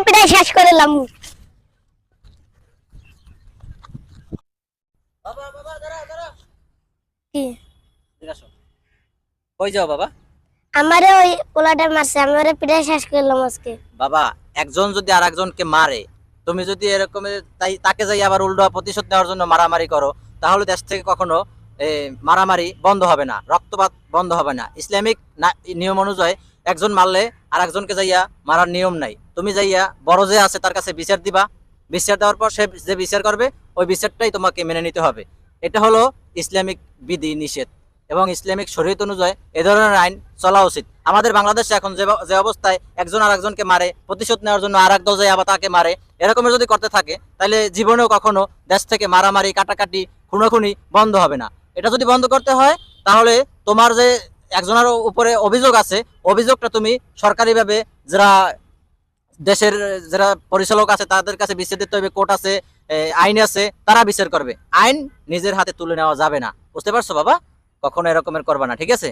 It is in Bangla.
পিটাই শেষ করে লাম। বাবা বাবা দাঁড়া দাঁড়া, কি এদিকে আসো। কই যাও বাবা? আমারে ওই পোলাটা মারছে, আমারে পিটাই শেষ করলাম আজকে। বাবা, একজন যদি আর একজনকে মারে, তুমি যদি এরকম তাই তাকে যাই আবার উল্টো প্রতিশোধ নেওয়ার জন্য মারামারি করো, তাহলে দেশ থেকে কখনো মারামারি বন্ধ হবে না, রক্তপাত বন্ধ হবে না। ইসলামিক নিয়ম অনুযায়ী একজন মারলে আর একজনকে যাইয়া মারার নিয়ম নাই। তুমি যাইয়া বড় যে আছে তার কাছে বিচার দিবা, বিচার দেওয়ার পর সে যে বিচার করবে ওই বিচারটাই তোমাকে মেনে নিতে হবে। এটা হলো ইসলামিক বিধি নিষেধ এবং ইসলামিক শরীয়ত অনুযায়ী এ ধরনের আইন চলা উচিত। আমাদের বাংলাদেশে এখন যে অবস্থায় একজন আর একজনকে মারে, প্রতিশোধ নেওয়ার জন্য আর এক দল যায় আবার তাকে মারে, এরকমের যদি করতে থাকে তাহলে জীবনেও কখনো দেশ থেকে মারামারি কাটাকাটি খুনোখুনি বন্ধ হবে না। এটা যদি বন্ধ করতে হয় তাহলে তোমার যে একজনের উপরে অভিযোগ আছে, অভিযোগটা তুমি সরকারিভাবে যারা দেশের যারা পরিচালক আছে তাদের কাছে বিচার দিতে হবে, কোর্ট আছে, আইন আছে, তারা বিচার করবে। আইন নিজের হাতে তুলে নেওয়া যাবে না, বুঝতে পারছো বাবা? কখনো এরকমের করবা না, ঠিক আছে?